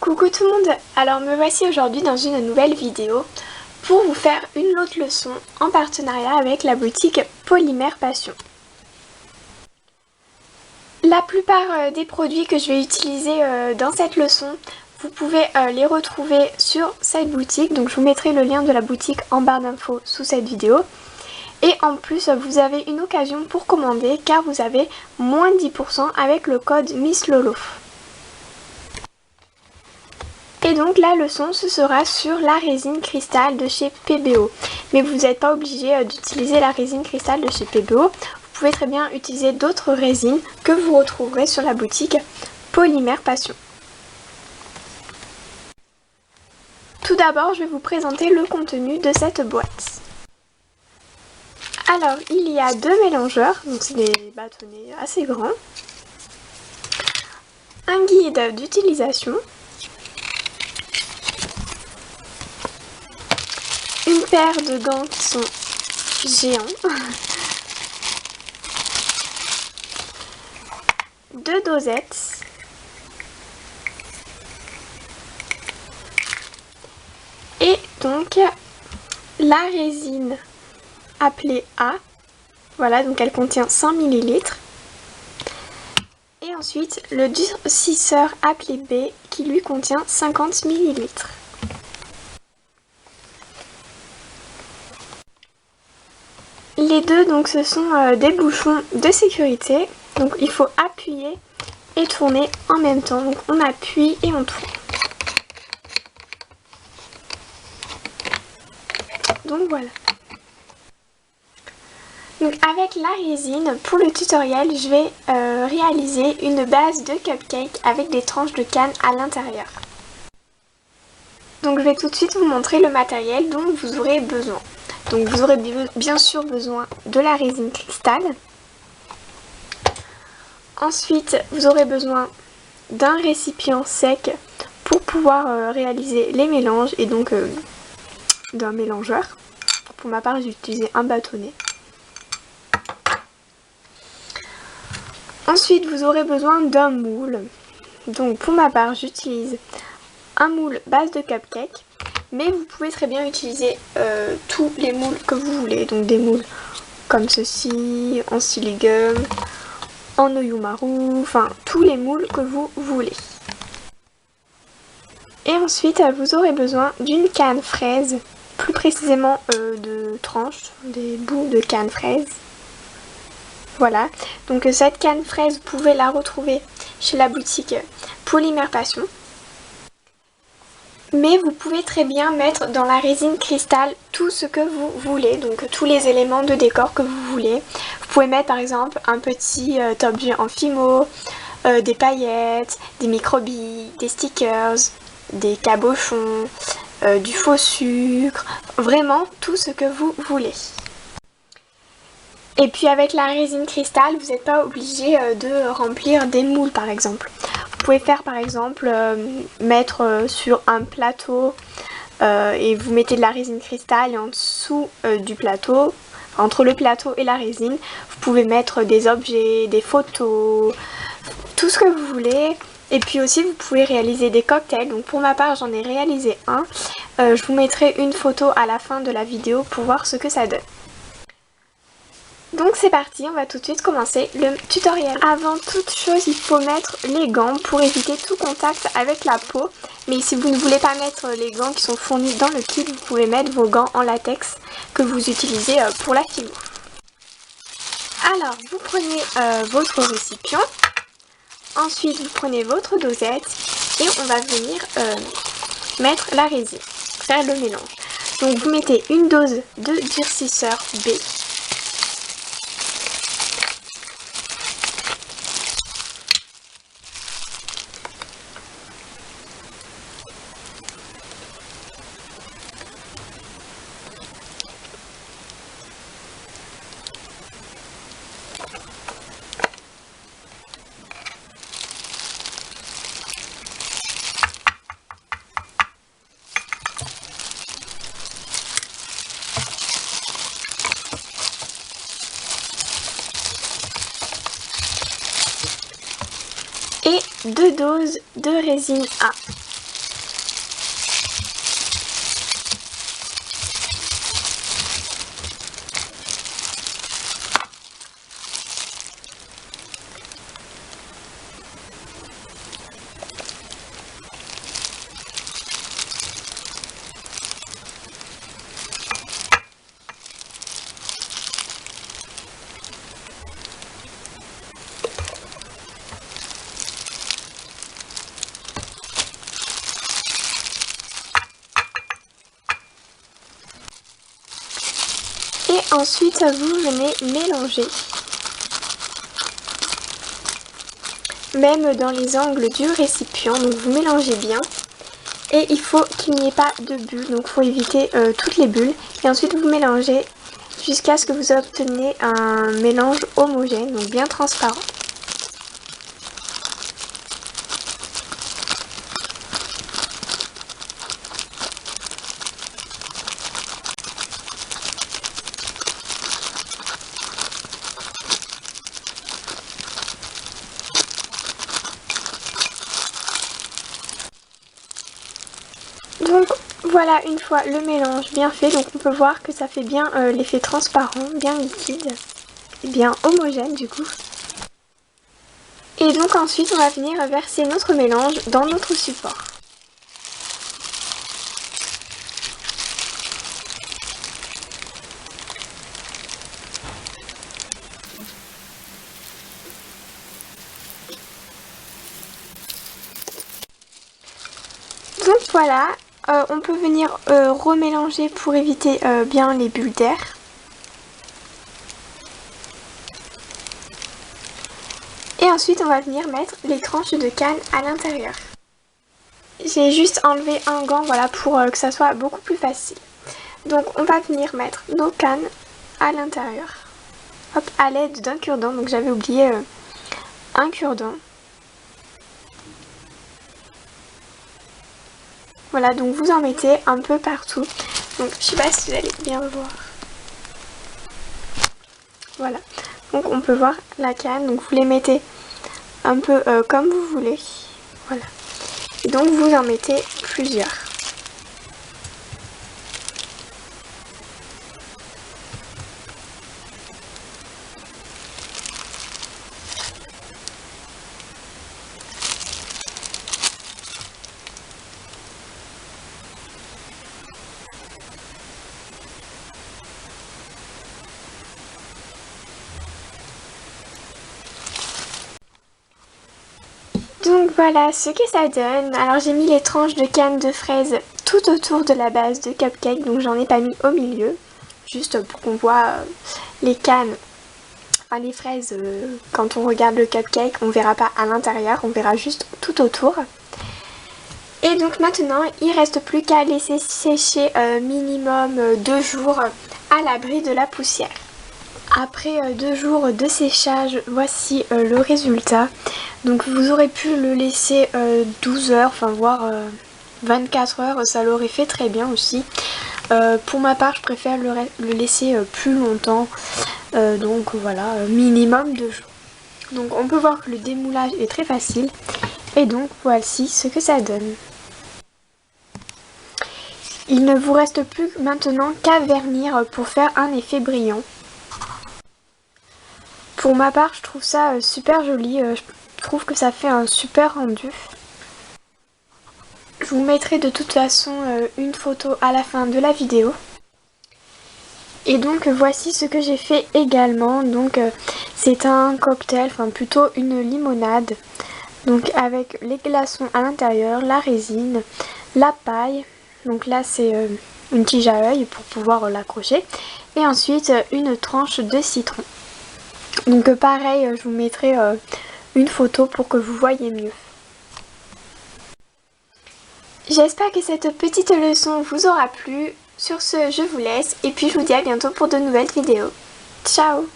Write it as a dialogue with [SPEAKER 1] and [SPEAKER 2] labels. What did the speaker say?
[SPEAKER 1] Coucou tout le monde, alors me voici aujourd'hui dans une nouvelle vidéo pour vous faire une autre leçon en partenariat avec la boutique Polymère Passion. La plupart des produits que je vais utiliser dans cette leçon, vous pouvez les retrouver sur cette boutique, donc je vous mettrai le lien de la boutique en barre d'infos sous cette vidéo. Et en plus vous avez une occasion pour commander car vous avez moins 10% avec le code Miss Lolo. Et donc la leçon ce sera sur la résine cristal de chez PBO. Mais vous n'êtes pas obligé d'utiliser la résine cristal de chez PBO. Vous pouvez très bien utiliser d'autres résines que vous retrouverez sur la boutique Polymère Passion. Tout d'abord je vais vous présenter le contenu de cette boîte. Alors il y a deux mélangeurs, donc c'est des bâtonnets assez grands. Un guide d'utilisation. Une paire de gants qui sont géants. Deux dosettes. Et donc la résine appelée A. Voilà, donc elle contient 100 ml. Et ensuite le durcisseur appelé B qui lui contient 50 ml. Les deux donc ce sont des bouchons de sécurité, donc il faut appuyer et tourner en même temps, donc on appuie et on tourne. Donc voilà. Donc avec la résine, pour le tutoriel, je vais réaliser une base de cupcake avec des tranches de canne à l'intérieur. Donc je vais tout de suite vous montrer le matériel dont vous aurez besoin. Donc vous aurez bien sûr besoin de la résine cristal. Ensuite vous aurez besoin d'un récipient sec pour pouvoir réaliser les mélanges et donc d'un mélangeur. Pour ma part j'ai utilisé un bâtonnet. Ensuite vous aurez besoin d'un moule. Donc pour ma part j'utilise un moule base de cupcake. Mais vous pouvez très bien utiliser tous les moules que vous voulez. Donc des moules comme ceci, en siligum, en oyumaru, enfin tous les moules que vous voulez. Et ensuite vous aurez besoin d'une canne fraise, plus précisément de tranches, des bouts de canne fraise. Voilà, donc cette canne fraise vous pouvez la retrouver chez la boutique Polymère Passion. Mais vous pouvez très bien mettre dans la résine cristal tout ce que vous voulez, donc tous les éléments de décor que vous voulez. Vous pouvez mettre par exemple un petit objet en fimo, des paillettes, des microbilles, des stickers, des cabochons, du faux sucre, vraiment tout ce que vous voulez. Et puis avec la résine cristal, vous n'êtes pas obligé de remplir des moules par exemple. Vous pouvez faire par exemple mettre sur un plateau et vous mettez de la résine cristal et en dessous du plateau, entre le plateau et la résine, vous pouvez mettre des objets, des photos, tout ce que vous voulez. Et puis aussi vous pouvez réaliser des cocktails, donc pour ma part j'en ai réalisé un. Je vous mettrai une photo à la fin de la vidéo pour voir ce que ça donne. Donc c'est parti, on va tout de suite commencer le tutoriel. Avant toute chose, il faut mettre les gants pour éviter tout contact avec la peau. Mais si vous ne voulez pas mettre les gants qui sont fournis dans le kit, vous pouvez mettre vos gants en latex que vous utilisez pour la fimo. Alors, vous prenez votre récipient. Ensuite, vous prenez votre dosette et on va venir mettre la résine, faire le mélange. Donc vous mettez une dose de durcisseur B. Et 2 doses de résine A. Ensuite, vous venez mélanger. Même dans les angles du récipient, donc vous mélangez bien. Et il faut qu'il n'y ait pas de bulles, donc il faut éviter toutes les bulles. Et ensuite vous mélangez jusqu'à ce que vous obteniez un mélange homogène, donc bien transparent. Donc voilà, une fois le mélange bien fait, donc on peut voir que ça fait bien l'effet transparent, bien liquide et bien homogène du coup. Et donc ensuite on va venir verser notre mélange dans notre support. Donc voilà, on peut venir remélanger pour éviter bien les bulles d'air. Et ensuite on va venir mettre les tranches de canne à l'intérieur. J'ai juste enlevé un gant, voilà, pour que ça soit beaucoup plus facile. Donc on va venir mettre nos cannes à l'intérieur. Hop, à l'aide d'un cure-dent, donc j'avais oublié un cure-dent. Voilà, donc vous en mettez un peu partout. Donc je sais pas si vous allez bien voir. Voilà, donc on peut voir la canne, donc vous les mettez un peu comme vous voulez. Voilà, et donc vous en mettez plusieurs. Donc voilà ce que ça donne. Alors j'ai mis les tranches de canne de fraises tout autour de la base de cupcake, donc j'en ai pas mis au milieu, juste pour qu'on voit les cannes, enfin les fraises, quand on regarde le cupcake, on verra pas à l'intérieur, on verra juste tout autour. Et donc maintenant il reste plus qu'à laisser sécher minimum 2 jours à l'abri de la poussière. Après 2 jours de séchage, voici le résultat. Donc vous aurez pu le laisser 12 heures, enfin voire 24 heures, ça l'aurait fait très bien aussi. Pour ma part, je préfère le laisser plus longtemps, donc voilà, minimum 2 jours. Donc on peut voir que le démoulage est très facile, et donc voici ce que ça donne. Il ne vous reste plus maintenant qu'à vernir pour faire un effet brillant. Pour ma part, je trouve ça super joli, je trouve que ça fait un super rendu. Je vous mettrai de toute façon une photo à la fin de la vidéo. Et donc voici ce que j'ai fait également. Donc c'est un cocktail, enfin plutôt une limonade. Donc avec les glaçons à l'intérieur, la résine, la paille. Donc là c'est une tige à œil pour pouvoir l'accrocher. Et ensuite une tranche de citron. Donc pareil, je vous mettrai une photo pour que vous voyez mieux. J'espère que cette petite leçon vous aura plu. Sur ce, je vous laisse et puis je vous dis à bientôt pour de nouvelles vidéos. Ciao!